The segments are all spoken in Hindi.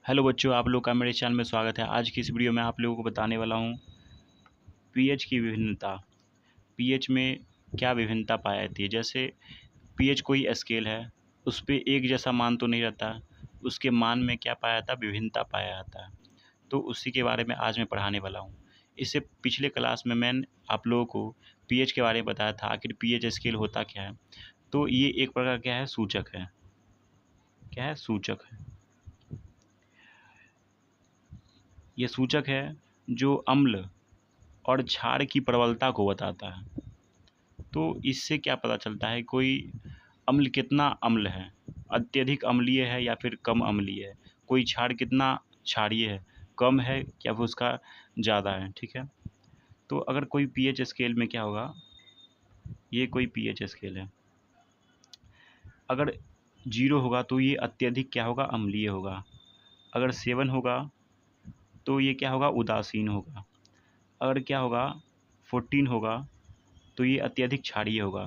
हेलो बच्चों, आप लोग का मेरे चैनल में स्वागत है। आज की इस वीडियो में आप लोगों को बताने वाला हूँ पीएच की विभिन्नता। पीएच में क्या विभिन्नता पाई जाती है। जैसे पीएच कोई स्केल है, उस पे एक जैसा मान तो नहीं रहता, उसके मान में क्या पाया जाता है, विभिन्नता पाया जाता है। तो उसी के बारे में आज मैं पढ़ाने वाला हूँ। इससे पिछले क्लास में मैंने आप लोगों को पीएच के बारे में बताया था। आखिर पीएच स्केल होता क्या है। तो ये एक प्रकार क्या है, सूचक है। क्या है, सूचक है। ये सूचक है जो अम्ल और क्षार की प्रबलता को बताता है। तो इससे क्या पता चलता है कोई अम्ल कितना अम्ल है, अत्यधिक अम्लीय है या फिर कम अम्लीय है। कोई क्षार कितना क्षारीय है, कम है या फिर उसका ज़्यादा है। ठीक है। तो अगर कोई पीएच स्केल में क्या होगा, ये कोई पीएच स्केल है, अगर 0 होगा तो ये अत्यधिक क्या होगा, अम्लीय होगा। अगर 7 होगा तो ये क्या होगा, उदासीन होगा। अगर क्या होगा, 14 होगा तो ये अत्यधिक क्षारीय होगा।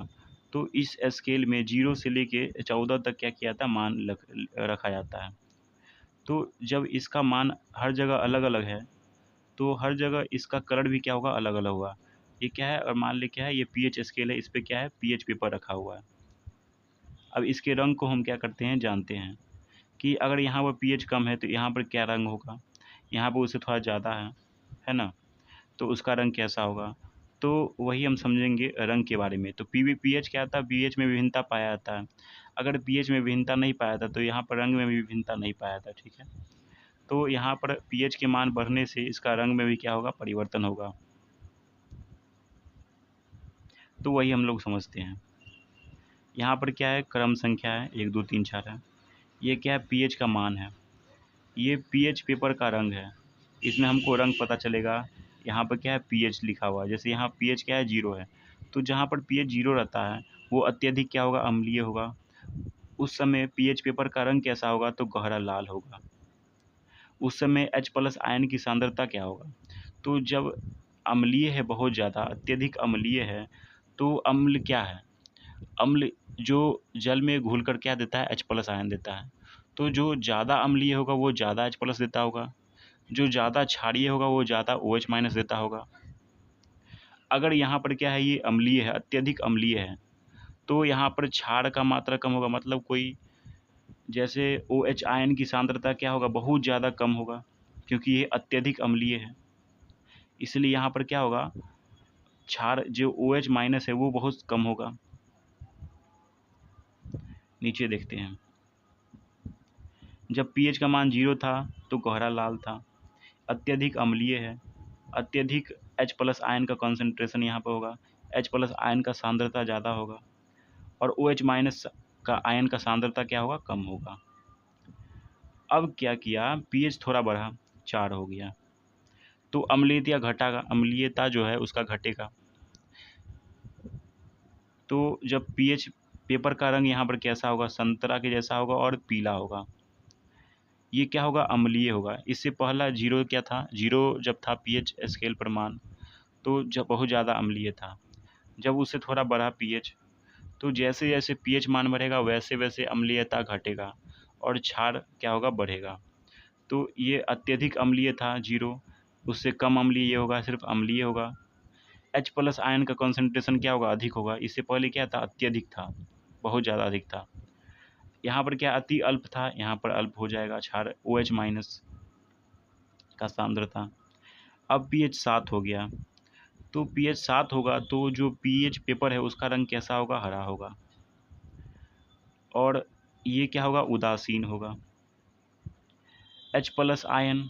तो इस स्केल में 0 से लेके 14 तक क्या किया जाता है, मान रखा जाता है। तो जब इसका मान हर जगह अलग अलग है तो हर जगह इसका कलर भी क्या होगा, अलग अलग होगा। ये क्या है, और मान ले क्या है, ये पीएच स्केल है, इस पर क्या है, पीएच पेपर रखा हुआ है। अब इसके रंग को हम क्या करते हैं, जानते हैं कि अगर यहाँ पर पीएच कम है तो यहाँ पर क्या रंग होगा, यहाँ पर उससे थोड़ा ज़्यादा है ना, तो उसका रंग कैसा होगा। तो वही हम समझेंगे रंग के बारे में। तो पीएच क्या था, पीएच में विभिन्नता पाया जाता है। अगर पीएच में विभिन्नता नहीं पाया था तो यहाँ पर रंग में भी विभिन्नता नहीं पाया था। ठीक है। तो यहाँ पर पीएच के मान बढ़ने से इसका रंग में भी क्या होगा, परिवर्तन होगा। तो वही हम लोग समझते हैं। यहाँ पर क्या है, क्रम संख्या है, 1 2 3 4 है। ये क्या है, पीएच का मान है। ये पीएच पेपर का रंग है, इसमें हमको रंग पता चलेगा। यहाँ पर क्या है, पीएच लिखा हुआ है। जैसे यहाँ पीएच क्या है, 0 है, तो जहाँ पर पीएच 0 रहता है वो अत्यधिक क्या होगा, अम्लीय होगा। उस समय पीएच पेपर का रंग कैसा होगा, तो गहरा लाल होगा। उस समय H+ आयन की सांद्रता क्या होगा, तो जब अम्लीय है, बहुत ज़्यादा अत्यधिक अम्लीय है, तो अम्ल क्या है, अम्ल जो जल में घुलकर क्या देता है, H+ आयन देता है। तो जो ज़्यादा अम्लीय होगा वो ज़्यादा H+ देता होगा, जो ज़्यादा क्षारीय होगा वो ज़्यादा OH- देता होगा। अगर यहाँ पर क्या है, ये अम्लीय है, अत्यधिक अम्लीय है, तो यहाँ पर क्षार का मात्रा कम होगा। मतलब कोई जैसे OH आयन की सांद्रता क्या होगा, बहुत ज़्यादा कम होगा, क्योंकि ये अत्यधिक अम्लीय है। इसलिए यहाँ पर क्या होगा, क्षार जो OH- है वो बहुत कम होगा। नीचे देखते हैं, जब पीएच का मान 0 था तो गहरा लाल था, अत्यधिक अम्लीय है, अत्यधिक H+ आयन का कॉन्सेंट्रेशन यहाँ पर होगा, H+ आयन का सांद्रता ज़्यादा होगा, और OH- का आयन का सांद्रता क्या होगा, कम होगा। अब क्या किया, पीएच थोड़ा बढ़ा, 4 हो गया, तो अम्लीयता घटागा, अम्लीयता जो है उसका घटेगा। तो जब पीएच पेपर का रंग यहाँ पर कैसा होगा, संतरा के जैसा होगा और पीला होगा। ये क्या होगा, अम्लीय होगा। इससे पहला 0 क्या था, 0 जब था पीएच स्केल पर मान, तो जब बहुत ज़्यादा अम्लीय था। जब उससे थोड़ा बढ़ा पीएच, तो जैसे जैसे पीएच मान बढ़ेगा वैसे वैसे अम्लीयता घटेगा और क्षार क्या होगा, बढ़ेगा। तो ये अत्यधिक अम्लीय था 0, उससे कम अम्लीय ये होगा, सिर्फ अम्लीय होगा। H+ आयन का कॉन्सेंट्रेशन क्या होगा, अधिक होगा। इससे पहले क्या था, अत्यधिक था, बहुत ज़्यादा अधिक था। यहाँ पर क्या अति अल्प था, यहाँ पर अल्प हो जाएगा क्षार OH- का सांद्रता। अब पीएच 7 हो गया, तो पीएच 7 होगा तो जो पीएच पेपर है उसका रंग कैसा होगा, हरा होगा, और ये क्या होगा, उदासीन होगा। H+ आयन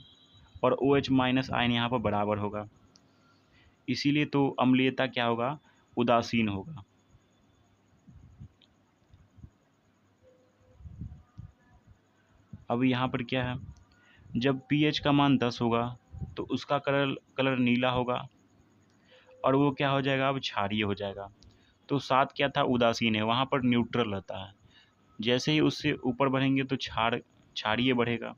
और OH- आयन यहाँ पर बराबर होगा, इसीलिए तो अम्लीयता क्या होगा, उदासीन होगा। अब यहाँ पर क्या है, जब पीएच का मान 10 होगा तो उसका कलर कलर नीला होगा, और वो क्या हो जाएगा, अब क्षारीय हो जाएगा। तो 7 क्या था, उदासीन है, वहाँ पर न्यूट्रल रहता है। जैसे ही उससे ऊपर बढ़ेंगे तो क्षारीय बढ़ेगा,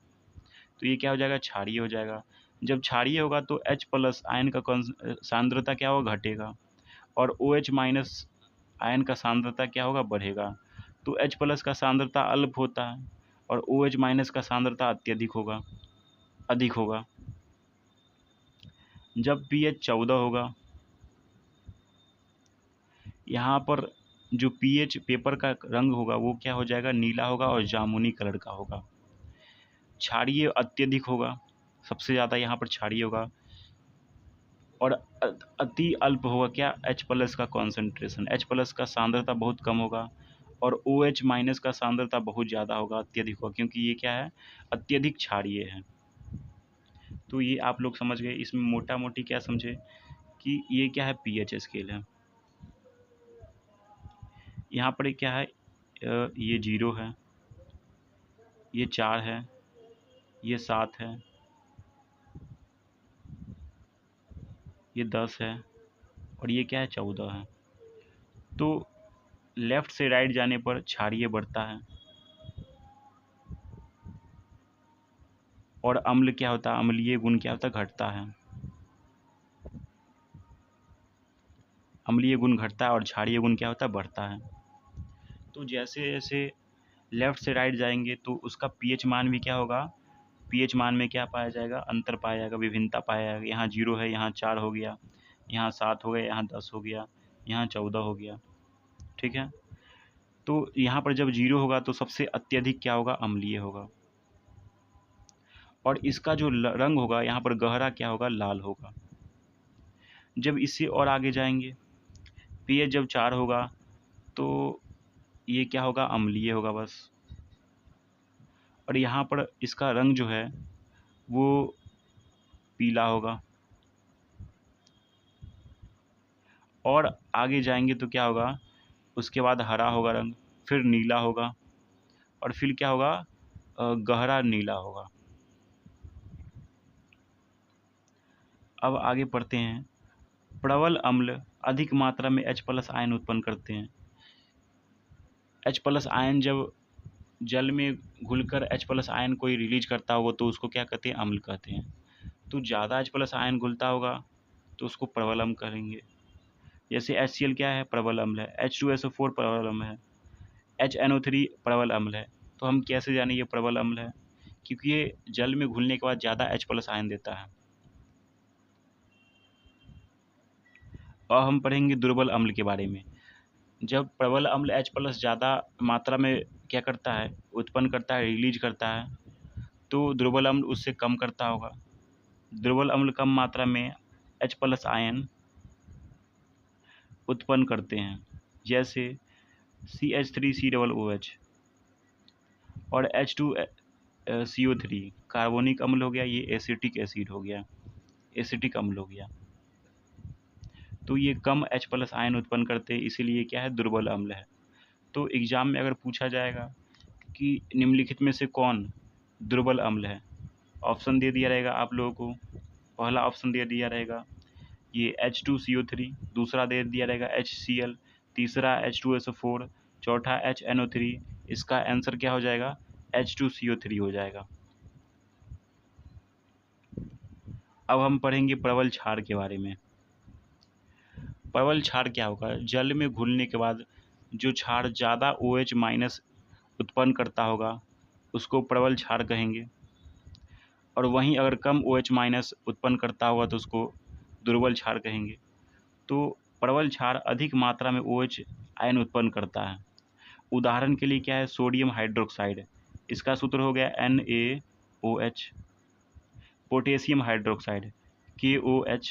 तो ये क्या हो जाएगा, क्षारीय हो जाएगा। जब क्षारीय होगा तो H+ आयन का सांद्रता क्या होगा, घटेगा, और OH- आयन का सांद्रता क्या होगा, बढ़ेगा। तो H+ का सांद्रता अल्प होता है, और OH माइनस का सांद्रता अत्यधिक होगा, अधिक होगा। जब pH 14 होगा, यहाँ पर जो pH पेपर का रंग होगा वो क्या हो जाएगा, नीला होगा और जामुनी कलर का होगा। क्षारीय अत्यधिक होगा, सबसे ज़्यादा यहाँ पर क्षारीय होगा। और अति अल्प होगा क्या, H+ का कॉन्सेंट्रेशन, H+ का सांद्रता बहुत कम होगा। और OH माइनस का सांद्रता बहुत ज़्यादा होगा, अत्यधिक होगा, क्योंकि ये क्या है, अत्यधिक क्षारीय है। तो ये आप लोग समझ गए। इसमें मोटा मोटी क्या समझे कि ये क्या है, pH स्केल है। यहाँ पर क्या है, ये 0 है, ये 4 है, ये 7 है, ये 10 है और ये क्या है, 14 है। तो लेफ़्ट से राइट जाने पर क्षारीय बढ़ता है और अम्ल क्या होता है, अम्लीय गुण क्या होता है, घटता है। अम्लीय गुण घटता है और क्षारीय गुण क्या होता है, बढ़ता है। तो जैसे जैसे लेफ़्ट से राइट जाएंगे तो उसका pH मान भी क्या होगा, pH मान में क्या पाया जाएगा, अंतर पाया जाएगा, विभिन्नता पाया जाएगा। यहाँ 0 है, यहाँ 4 हो गया, यहाँ 7 हो गया, यहाँ 10 हो गया, यहाँ 14 हो गया। ठीक है। तो यहाँ पर जब 0 होगा तो सबसे अत्यधिक क्या होगा, अम्लीय होगा। और इसका जो रंग होगा यहाँ पर गहरा क्या होगा, लाल होगा। जब इससे और आगे जाएंगे, pH जब 4 होगा तो ये क्या होगा, अम्लीय होगा बस। और यहाँ पर इसका रंग जो है वो पीला होगा। और आगे जाएंगे तो क्या होगा, उसके बाद हरा होगा रंग, फिर नीला होगा और फिर क्या होगा, गहरा नीला होगा। अब आगे पढ़ते हैं। प्रबल अम्ल अधिक मात्रा में H+ आयन उत्पन्न करते हैं। H+ आयन जब जल में घुलकर H+ आयन कोई रिलीज करता होगा तो उसको क्या कहते हैं, अम्ल कहते हैं। तो ज़्यादा H+ आयन घुलता होगा तो उसको प्रबल अम्ल कहेंगे। जैसे HCl क्या है, प्रबल अम्ल है। H2SO4 प्रबल अम्ल है। HNO3 प्रबल अम्ल है। तो हम कैसे जाने ये प्रबल अम्ल है, क्योंकि ये जल में घुलने के बाद ज़्यादा H+ आयन देता है। और हम पढ़ेंगे दुर्बल अम्ल के बारे में। जब प्रबल अम्ल H+ ज़्यादा मात्रा में क्या करता है, उत्पन्न करता है, रिलीज करता है, तो दुर्बल अम्ल उससे कम करता होगा। दुर्बल अम्ल कम मात्रा में H+ आयन उत्पन्न करते हैं, जैसे CH3COOH और H2CO3 कार्बोनिक अम्ल हो गया, ये एसिटिक एसिड हो गया, एसिटिक अम्ल हो गया। तो ये कम H+ आयन उत्पन्न करते हैं, इसीलिए क्या है, दुर्बल अम्ल है। तो एग्ज़ाम में अगर पूछा जाएगा कि निम्नलिखित में से कौन दुर्बल अम्ल है, ऑप्शन दे दिया रहेगा आप लोगों को। पहला ऑप्शन दे दिया रहेगा ये H2CO3, दूसरा दे दिया रहेगा HCl, तीसरा H2SO4, चौथा HNO3। इसका आंसर क्या हो जाएगा, H2CO3 हो जाएगा। अब हम पढ़ेंगे प्रबल क्षार के बारे में। प्रबल क्षार क्या होगा, जल में घुलने के बाद जो क्षार ज़्यादा OH माइनस उत्पन्न करता होगा उसको प्रबल क्षार कहेंगे। और वहीं अगर कम OH माइनस उत्पन्न करता होगा तो उसको दुर्बल क्षार कहेंगे। तो प्रबल क्षार अधिक मात्रा में OH आयन उत्पन्न करता है। उदाहरण के लिए क्या है, सोडियम हाइड्रोक्साइड, इसका सूत्र हो गया NaOH। Potassium hydroxide KOH।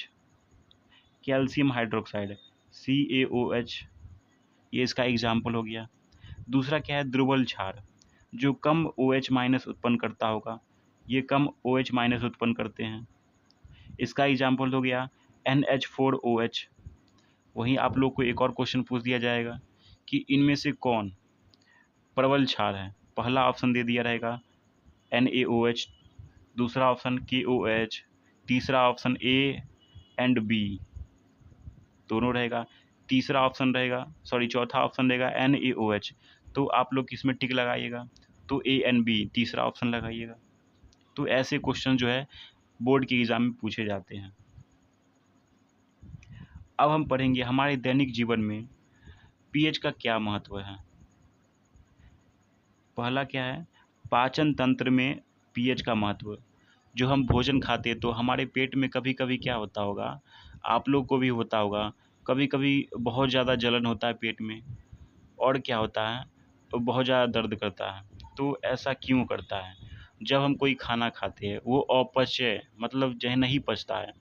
Calcium hydroxide CaOH, ये इसका एग्जाम्पल हो गया। दूसरा क्या है, दुर्बल क्षार, जो कम OH माइनस उत्पन्न करता होगा, ये कम OH माइनस उत्पन्न करते हैं। इसका एग्जाम्पल हो गया NH4OH। वहीं आप लोग को एक और क्वेश्चन पूछ दिया जाएगा कि इनमें से कौन प्रबल क्षार है। पहला ऑप्शन दे दिया रहेगा NaOH, दूसरा ऑप्शन KOH, तीसरा ऑप्शन A एंड B दोनों रहेगा, तीसरा ऑप्शन रहेगा, चौथा ऑप्शन रहेगा NaOH। तो आप लोग किस में टिक लगाइएगा, तो A एंड B तीसरा ऑप्शन लगाइएगा। तो ऐसे क्वेश्चन जो है बोर्ड के एग्ज़ाम में पूछे जाते हैं। अब हम पढ़ेंगे हमारे दैनिक जीवन में pH का क्या महत्व है। पहला क्या है, पाचन तंत्र में पीएच का महत्व। जो हम भोजन खाते हैं तो हमारे पेट में कभी कभी क्या होता होगा, आप लोग को भी होता होगा, कभी कभी बहुत ज़्यादा जलन होता है पेट में, और क्या होता है, तो बहुत ज़्यादा दर्द करता है। तो ऐसा क्यों करता है? जब हम कोई खाना खाते हैं वो अपचय मतलब जो है नहीं पचता है,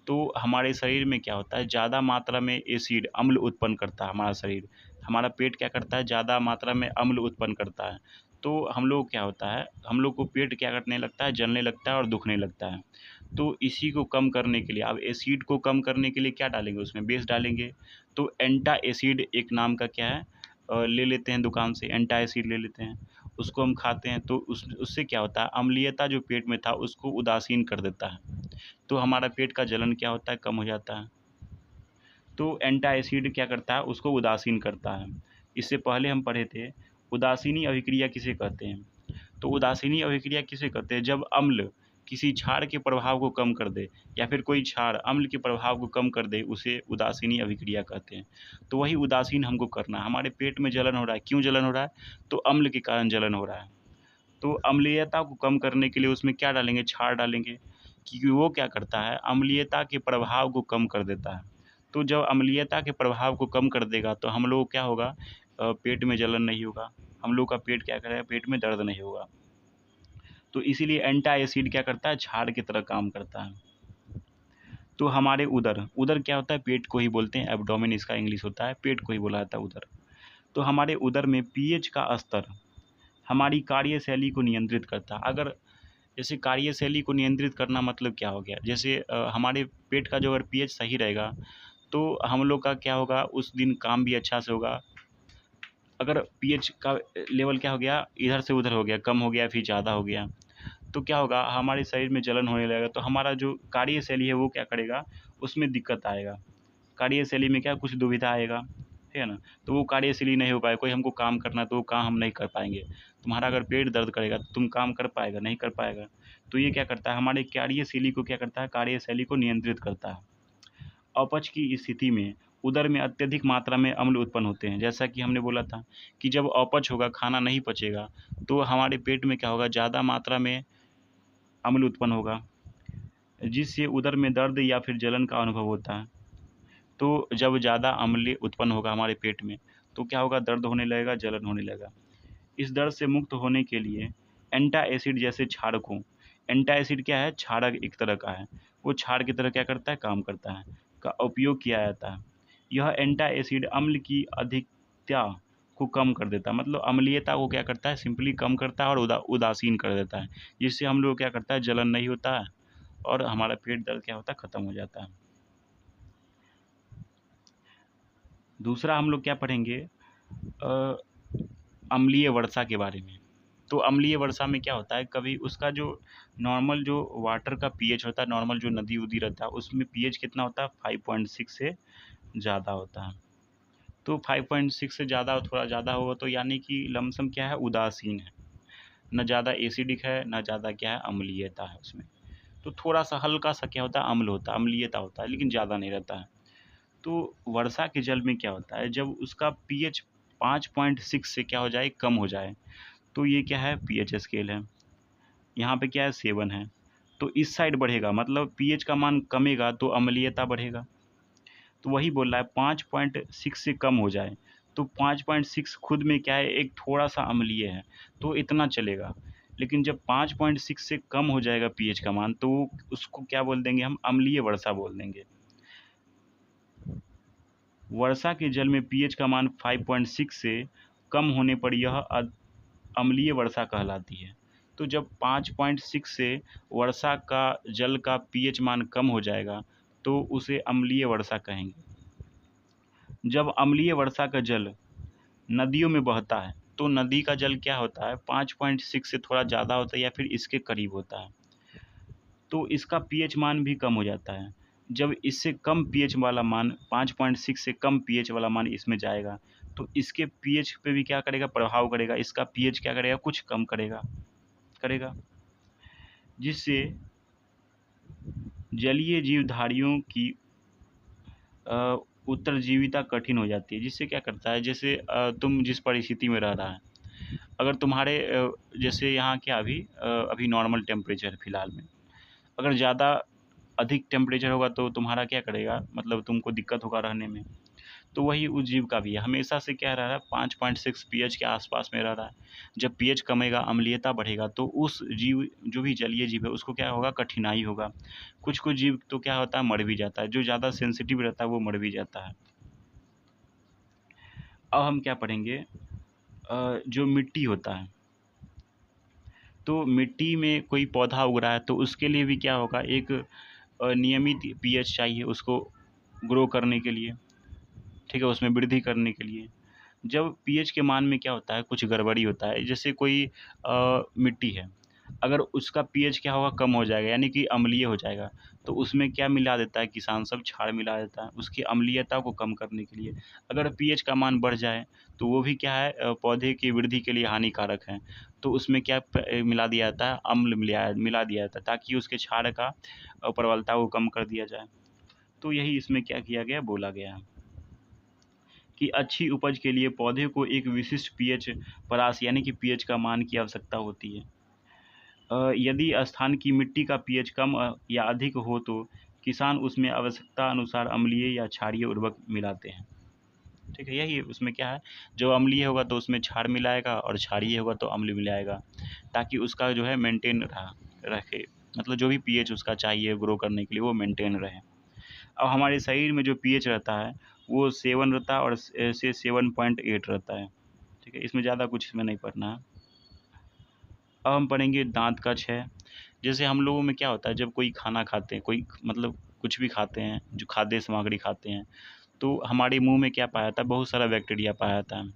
तो हमारे शरीर में क्या होता है, ज़्यादा मात्रा में एसिड अम्ल उत्पन्न करता है हमारा शरीर। हमारा पेट क्या करता है, ज़्यादा मात्रा में अम्ल उत्पन्न करता है। तो हम लोग क्या होता है, हम लोग को पेट क्या करने लगता है, जलने लगता है और दुखने लगता है। तो इसी को कम करने के लिए, अब एसिड को कम करने के लिए क्या डालेंगे, उसमें बेस डालेंगे। तो एंटा एसिड एक नाम का क्या है, ले लेते हैं दुकान से, एंटा एसिड ले लेते हैं, उसको हम खाते हैं। तो उससे क्या होता है, अम्लीयता जो पेट में था उसको उदासीन कर देता है। तो हमारा पेट का जलन क्या होता है, कम हो जाता है। तो एंटा एसिड क्या करता है, उसको उदासीन करता है। इससे पहले हम पढ़े थे उदासीनी अभिक्रिया किसे कहते हैं। तो उदासीनी अभिक्रिया किसे कहते हैं, जब अम्ल किसी क्षार के प्रभाव को कम कर दे, या फिर कोई क्षार अम्ल के प्रभाव को कम कर दे, उसे उदासीनी अभिक्रिया कहते हैं। तो वही उदासीन हमको करना है। हमारे पेट में जलन हो रहा है, क्यों जलन हो रहा है, तो अम्ल के कारण जलन हो रहा है। तो अम्लीयता को कम करने के लिए उसमें क्या डालेंगे, क्षार डालेंगे, क्योंकि वो क्या करता है, अम्लीयता के प्रभाव को कम कर देता है। तो जब अम्लीयता के प्रभाव को कम कर देगा तो हम लोग क्या होगा, पेट में जलन नहीं होगा, हम लोग का पेट क्या करेगा, पेट में दर्द नहीं होगा। तो इसीलिए एंटा एसिड क्या करता है, क्षार की तरह काम करता है। तो हमारे उदर, उदर क्या होता है, पेट को ही बोलते हैं, एब्डोमेन इसका इंग्लिश होता है, पेट को ही बोला जाता है उदर। तो हमारे उदर में पीएच का स्तर हमारी कार्यशैली को नियंत्रित करता है। अगर जैसे कार्यशैली को नियंत्रित करना मतलब क्या हो गया, जैसे हमारे पेट का जो अगर पीएच सही रहेगा तो हम लोग का क्या होगा, उस दिन काम भी अच्छा से होगा। अगर पीएच का लेवल क्या हो गया, इधर से उधर हो गया, कम हो गया फिर ज़्यादा हो गया, तो क्या होगा, हमारे शरीर में जलन होने लगेगा। तो हमारा जो कार्यशैली है वो क्या करेगा, उसमें दिक्कत आएगा। कार्यशैली में क्या, कुछ दुविधा आएगा, है ना। तो वो कार्यशैली नहीं हो पाएगा, कोई हमको काम करना तो वो काम हम नहीं कर पाएंगे। तुम्हारा अगर पेट दर्द करेगा तो तुम काम कर पाएगा, नहीं कर पाएगा। तो ये क्या करता है, हमारे कार्यशैली को क्या करता है, कार्यशैली को नियंत्रित करता है। अपच की स्थिति में उदर में अत्यधिक मात्रा में अम्ल उत्पन्न होते हैं। जैसा कि हमने बोला था कि जब अपच होगा, खाना नहीं पचेगा, तो हमारे पेट में क्या होगा, ज़्यादा मात्रा में अम्ल उत्पन्न होगा, जिससे उदर में दर्द या फिर जलन का अनुभव होता है। तो जब ज़्यादा अम्ल उत्पन्न होगा हमारे पेट में तो क्या होगा, दर्द होने लगेगा, जलन होने लगेगा। इस दर्द से मुक्त होने के लिए एंटा एसिड जैसे क्षारकों, एंटा एसिड क्या है, क्षारक एक तरह का है, वो क्षार की तरह क्या करता है, काम करता है, का उपयोग किया जाता है। यह एंटा एसिड अम्ल की अधिकता को कम कर देता है, मतलब अम्लीयता को क्या करता है, सिंपली कम करता है और उदासीन कर देता है, जिससे हम लोग क्या करता है, जलन नहीं होता है और हमारा पेट दर्द क्या होता है, ख़त्म हो जाता है। दूसरा हम लोग क्या पढ़ेंगे, अम्लीय वर्षा के बारे में। तो अम्लीय वर्षा में क्या होता है, कभी उसका जो नॉर्मल जो वाटर का पीएच होता है, नॉर्मल जो नदी उदी रहता है उसमें पीएच कितना होता है, 5.6 से ज़्यादा होता है। तो 5.6 से ज़्यादा, थोड़ा ज़्यादा होगा तो यानी कि लमसम क्या है, उदासीन है, न ज़्यादा एसिडिक है, न ज़्यादा क्या है, अम्लीयता है उसमें। तो थोड़ा सा हल्का सा क्या होता है, अम्ल होता है, अम्लीयता होता है, लेकिन ज़्यादा नहीं रहता है। तो वर्षा के जल में क्या होता है, जब उसका पीएच 5.6 से क्या हो जाए, कम हो जाए, तो ये क्या है, पीएच स्केल है, यहाँ पे क्या है, 7 है। तो इस साइड बढ़ेगा, मतलब पीएच का मान कमेगा तो अम्लीयता बढ़ेगा। तो वही बोल रहा है 5.6 से कम हो जाए, तो 5.6 खुद में क्या है, एक थोड़ा सा अम्लीय है, तो इतना चलेगा। लेकिन जब 5.6 से कम हो जाएगा पीएच का मान, तो उसको क्या बोल देंगे, हम अम्लीय वर्षा बोल देंगे। वर्षा के जल में पीएच का मान 5.6 से कम होने पर यह अम्लीय वर्षा कहलाती है। तो जब 5.6 से वर्षा का जल का पीएच मान कम हो जाएगा तो उसे अम्लीय वर्षा कहेंगे। जब अम्लीय वर्षा का जल नदियों में बहता है तो नदी का जल क्या होता है, 5.6 से थोड़ा ज़्यादा होता है या फिर इसके करीब होता है, तो इसका पीएच मान भी कम हो जाता है। जब इससे कम पीएच वाला मान, 5.6 से कम पीएच वाला मान इसमें जाएगा तो इसके पीएच पे भी क्या करेगा, प्रभाव करेगा, इसका पीएच क्या करेगा, कुछ कम करेगा करेगा जिससे जलीय जीवधारियों की उत्तरजीविता कठिन हो जाती है। जिससे क्या करता है, जैसे तुम जिस परिस्थिति में रह रहा है, अगर तुम्हारे जैसे यहाँ क्या अभी नॉर्मल टेम्परेचर फ़िलहाल में, अगर ज़्यादा अधिक टेम्परेचर होगा तो तुम्हारा क्या करेगा, मतलब तुमको दिक्कत होगा रहने में। तो वही उस जीव का भी है, हमेशा से क्या रह रहा है, 5.6 पीएच के आसपास में रह रहा है। जब पीएच कमेगा, अम्लीयता बढ़ेगा, तो उस जीव, जो भी जलीय जीव है, उसको क्या होगा, कठिनाई होगा। कुछ कुछ जीव तो क्या होता है, मर भी जाता है, जो ज़्यादा सेंसिटिव रहता है वो मर भी जाता है। अब हम क्या पढ़ेंगे, जो मिट्टी होता है, तो मिट्टी में कोई पौधा उग रहा है तो उसके लिए भी क्या होगा, एक नियमित पीएच चाहिए उसको ग्रो करने के लिए, ठीक है, उसमें वृद्धि करने के लिए। जब पीएच के मान में क्या होता है, कुछ गड़बड़ी होता है, जैसे कोई मिट्टी है, अगर उसका पीएच क्या होगा, कम हो जाएगा, यानी कि अम्लीय हो जाएगा, तो उसमें क्या मिला देता है किसान सब, क्षार मिला देता है उसकी अम्लीयता को कम करने के लिए। अगर पीएच का मान बढ़ जाए तो वो भी क्या है, पौधे की वृद्धि के लिए हानिकारक है, तो उसमें क्या मिला दिया जाता है, अम्ल मिला दिया जाता है, ताकि उसके क्षार का प्रबलता को कम कर दिया जाए। तो यही इसमें क्या किया गया, बोला गया है कि अच्छी उपज के लिए पौधे को एक विशिष्ट पीएच परास, यानी कि पीएच का मान की आवश्यकता होती है। यदि स्थान की मिट्टी का पीएच कम या अधिक हो तो किसान उसमें आवश्यकता अनुसार अम्लीय या क्षारीय उर्वरक मिलाते हैं। ठीक है, यही उसमें क्या है, जो अम्लीय होगा तो उसमें क्षार मिलाएगा और क्षारीय होगा तो अम्ल मिलाएगा, ताकि उसका जो है मेंटेन रखे, मतलब जो भी पीएच उसका चाहिए ग्रो करने के लिए वो मेंटेन रहे। अब हमारे शरीर में जो पीएच रहता है वो 7 रहता है और से 7.8 रहता है। ठीक है, इसमें ज़्यादा कुछ इसमें नहीं पढ़ना है। अब हम पढ़ेंगे दांत का क्षय। जैसे हम लोगों में क्या होता है, जब कोई खाना खाते हैं, कोई मतलब कुछ भी खाते हैं, जो खाद्य सामग्री खाते हैं, तो हमारे मुंह में क्या पाया जाता है, बहुत सारा बैक्टीरिया पाया जाता है।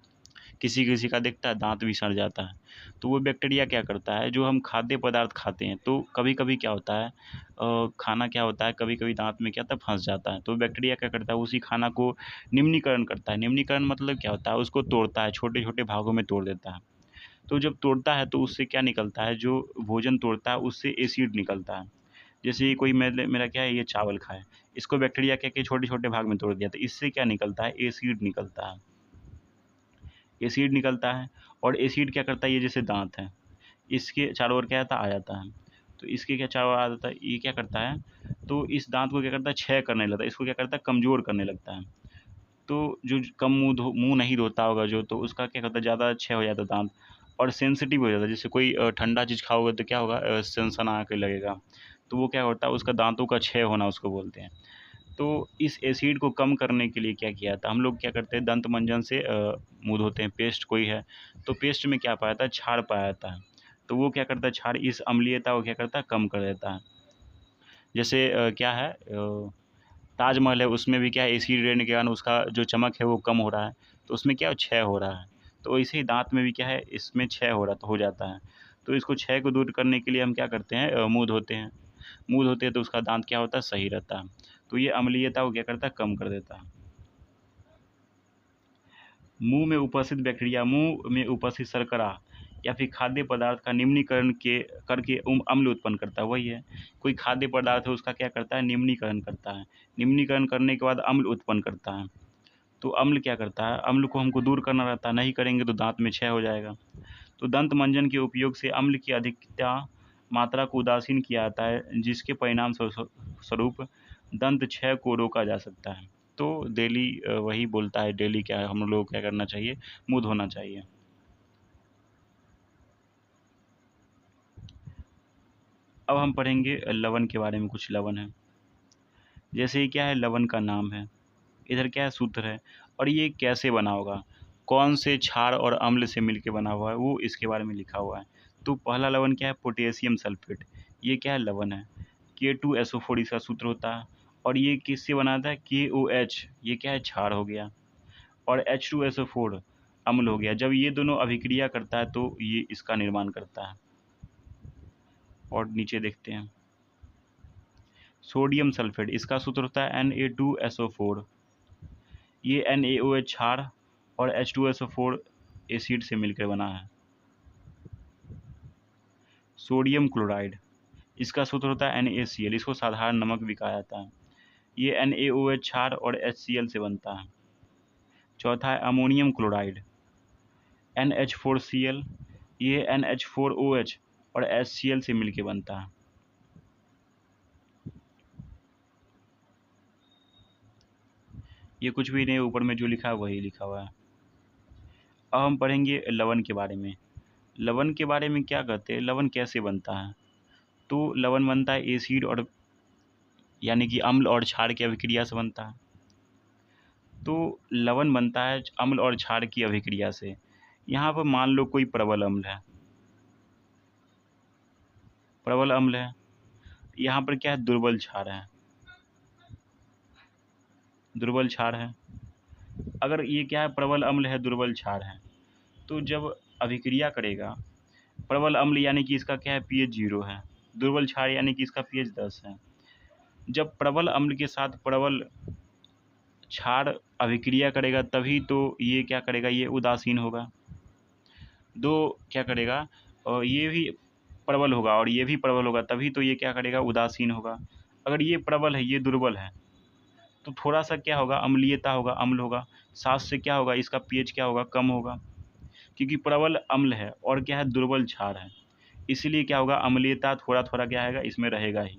किसी किसी का दिखता है दांत भी सड़ जाता है। तो वो बैक्टीरिया क्या करता है, जो हम खाद्य पदार्थ खाते हैं, तो कभी कभी क्या होता है, खाना क्या होता है, कभी कभी दांत में क्या होता है, फंस जाता है, तो बैक्टीरिया क्या करता है, उसी खाना को निम्नीकरण करता है। निम्नीकरण मतलब क्या होता है, उसको तोड़ता है, छोटे छोटे भागों में तोड़ देता है। तो जब तोड़ता है तो उससे क्या निकलता है, जो भोजन तोड़ता है उससे एसिड निकलता है। जैसे कोई मेरा क्या है, ये चावल खाए, इसको बैक्टीरिया क्या के छोटे छोटे भाग में तोड़ दिया, तो इससे क्या निकलता है, एसिड निकलता है। एसिड निकलता है, और एसिड क्या करता है, ये जैसे दांत है, इसके चारों ओर क्या आता आ जाता है, तो इसके क्या चारों ओर आ जाता है, ये क्या करता है, तो इस दांत को क्या करता है, क्षय करने लगता है, इसको क्या करता है, कमज़ोर करने लगता है। तो जो कम मुँह नहीं धोता होगा जो, तो उसका क्या करता है, ज़्यादा क्षय हो जाता है दांत, और सेंसिटिव हो जाता है। जैसे कोई ठंडा चीज़ खाओगे तो क्या होगा, सनसना के लगेगा, तो वो क्या होता है, उसका दांतों का क्षय होना उसको बोलते हैं। तो इस एसिड को कम करने के लिए क्या किया था, हम लोग क्या करते हैं, दंत मंजन से मुँह धोते हैं। पेस्ट कोई है तो पेस्ट में क्या पाया जाता है, क्षार पाया जाता है, तो वो क्या करता है, क्षार इस अम्लीयता को क्या करता है, कम कर देता है। जैसे क्या है, ताजमहल है, उसमें भी क्या है, एसिड गिरने के कारण उसका जो चमक है वो कम हो रहा है, तो उसमें क्या क्षय हो रहा है। तो वैसे ही दांत में भी क्या है, इसमें क्षय हो जाता है। तो इसको क्षय को दूर करने के लिए हम क्या करते हैं, मुँह धोते हैं। मुँह धोते हैं तो उसका दांत क्या होता है, सही रहता है। तो ये अम्लीयता को क्या करता है, कम कर देता है। मुंह में उपस्थित बैक्टीरिया मुंह में उपस्थित शर्करा या फिर खाद्य पदार्थ का निम्नीकरण के करके अम्ल उत्पन्न करता है। वही है, कोई खाद्य पदार्थ है उसका क्या करता है, निम्नीकरण करता है। निम्नीकरण करने के बाद अम्ल उत्पन्न करता है। तो अम्ल क्या करता है, अम्ल को हमको दूर करना रहता है, नहीं करेंगे तो दांत में क्षय हो जाएगा। तो दंत मंजन के उपयोग से अम्ल की अधिकता मात्रा को उदासीन किया जाता है, जिसके परिणाम स्वरूप दंत क्षय को रोका जा सकता है। तो डेली वही बोलता है, डेली क्या हम लोग को क्या करना चाहिए, मुँह धोना चाहिए। अब हम पढ़ेंगे लवण के बारे में, कुछ लवण है। जैसे ये क्या है, लवण का नाम है, इधर क्या है, सूत्र है, और ये कैसे बना होगा, कौन से क्षार और अम्ल से मिलके बना हुआ है, वो इसके बारे में लिखा हुआ है। तो पहला लवण क्या है, पोटेशियम सल्फेट, ये क्या है, लवण है। K2SO4 इसका सूत्र होता है, और ये किससे बना था, KOH, ये क्या है, क्षार हो गया, और H2SO4 अम्ल हो गया। जब ये दोनों अभिक्रिया करता है तो ये इसका निर्माण करता है। और नीचे देखते हैं, सोडियम सल्फेट, इसका सूत्र होता है Na2SO4, ये NaOH क्षार और H2SO4 एसिड से मिलकर बना है। सोडियम क्लोराइड, इसका सूत्र होता है NaCl, इसको साधारण नमक भी कहा जाता है। ये NaOH क्षार और HCl से बनता है। चौथा है अमोनियम क्लोराइड, NH4Cl, ये NH4OH और HCl से मिलके बनता है। ये कुछ भी नहीं, ऊपर में जो लिखा है वही लिखा हुआ है। अब हम पढ़ेंगे लवण के बारे में। लवण के बारे में क्या कहते हैं, लवण कैसे बनता है। तो लवण बनता है एसिड और यानी कि अम्ल और क्षार की अभिक्रिया से बनता है। तो लवण बनता है अम्ल और क्षार की अभिक्रिया से। यहाँ पर मान लो कोई प्रबल अम्ल है, प्रबल अम्ल है, यहाँ पर क्या है, दुर्बल क्षार है, दुर्बल क्षार है। अगर ये क्या है, प्रबल अम्ल है, दुर्बल क्षार है, तो जब अभिक्रिया करेगा, प्रबल अम्ल यानी कि इसका क्या है, pH 0 है, दुर्बल क्षार यानी कि इसका pH 10 है। जब प्रबल अम्ल के साथ प्रबल क्षार अभिक्रिया करेगा तभी तो ये क्या करेगा, ये उदासीन होगा। दो क्या करेगा, और ये भी प्रबल होगा और ये भी प्रबल होगा, तभी तो ये क्या करेगा, उदासीन होगा। अगर ये प्रबल है, ये दुर्बल है, तो थोड़ा सा क्या होगा, अम्लीयता होगा, अम्ल होगा। साथ से क्या होगा, इसका pH क्या होगा, कम होगा, क्योंकि प्रबल अम्ल है और क्या है, दुर्बल क्षार है, इसलिए क्या होगा, अम्लीयता थोड़ा थोड़ा क्या है, इसमें रहेगा ही।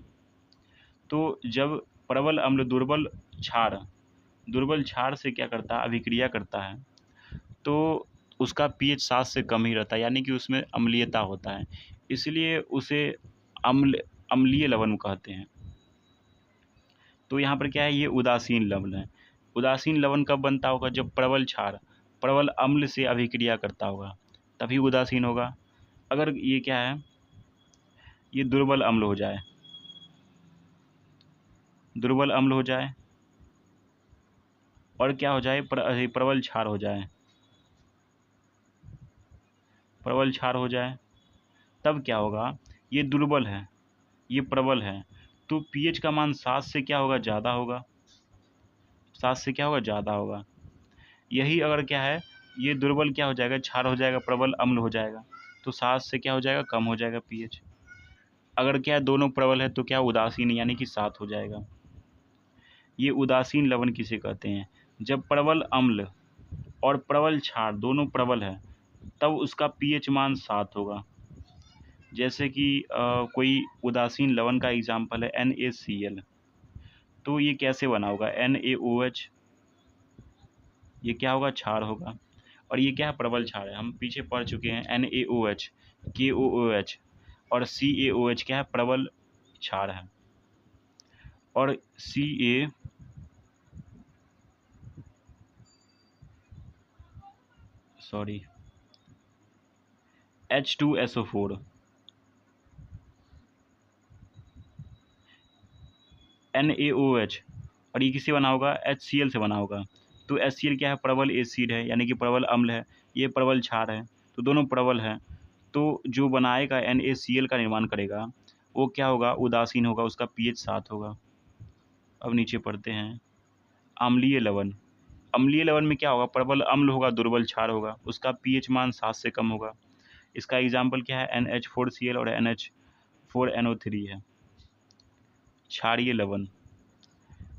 तो जब प्रबल अम्ल दुर्बल क्षार से क्या करता है, अभिक्रिया करता है, तो उसका pH 7 से कम ही रहता है, यानी कि उसमें अम्लीयता होता है, इसलिए उसे अम्लीय लवण कहते हैं। तो यहाँ पर क्या है, ये उदासीन लवण है। उदासीन लवण कब बनता होगा, जब प्रबल क्षार प्रबल अम्ल से अभिक्रिया करता होगा, तभी उदासीन होगा। अगर ये क्या है, ये दुर्बल अम्ल हो जाए, दुर्बल अम्ल हो जाए और क्या हो जाए, प्रबल क्षार हो जाए, प्रबल क्षार हो जाए, तब क्या होगा, ये दुर्बल है, ये प्रबल है, तो pH का मान 7 से क्या होगा, ज़्यादा होगा, 7 से क्या होगा, ज़्यादा होगा। यही अगर क्या है, ये दुर्बल क्या हो जाएगा, क्षार हो जाएगा, प्रबल अम्ल हो जाएगा, तो 7 से क्या हो जाएगा, कम हो जाएगा pH। अगर क्या है, दोनों प्रबल है तो क्या, उदासीन यानी कि 7 हो जाएगा। ये उदासीन लवण किसे कहते हैं, जब प्रबल अम्ल और प्रबल क्षार दोनों प्रबल है, तब उसका pH मान 7 होगा। जैसे कि कोई उदासीन लवण का एग्जाम्पल है NaCl, तो ये कैसे बना होगा, NaOH, ये क्या होगा, क्षार होगा, और ये क्या है, प्रबल क्षार है, हम पीछे पढ़ चुके हैं। NaOH, KOOH और CaOH क्या है, प्रबल क्षार है, और H2SO4, NaOH, और ये किससे बना होगा, HCl से बना होगा। तो HCl क्या है, प्रबल एसिड है, यानी कि प्रबल अम्ल है, ये प्रबल क्षार है, तो दोनों प्रबल हैं। तो जो बनाएगा NaCl का निर्माण करेगा, वो क्या होगा, उदासीन होगा, उसका pH 7 होगा। अब नीचे पढ़ते हैं अम्लीय लवण। अम्लीय लवण में क्या होगा, प्रबल अम्ल होगा, दुर्बल क्षार होगा, उसका pH मान 7 से कम होगा। इसका एग्जाम्पल क्या है, NH4Cl और NH4NO3 है। क्षारीय लवण,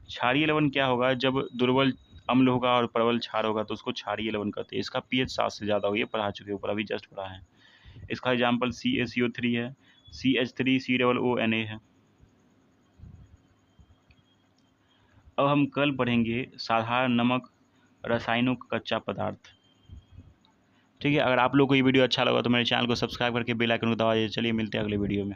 क्षारीय लवण क्या होगा, जब दुर्बल अम्ल होगा और प्रबल क्षार होगा तो उसको क्षारीय लवण कहते हैं। इसका pH 7 से ज़्यादा होगा, ये पढ़ा चुके ऊपर, अभी जस्ट पढ़ा है। इसका एग्जाम्पल CaCO3 है, CH3COONA है। अब हम कल पढ़ेंगे साधारण नमक रसायनों का कच्चा पदार्थ। ठीक है, अगर आप लोग को ये वीडियो अच्छा लगा तो मेरे चैनल को सब्सक्राइब करके बेल आइकन को दबा दीजिए। चलिए मिलते हैं अगले वीडियो में।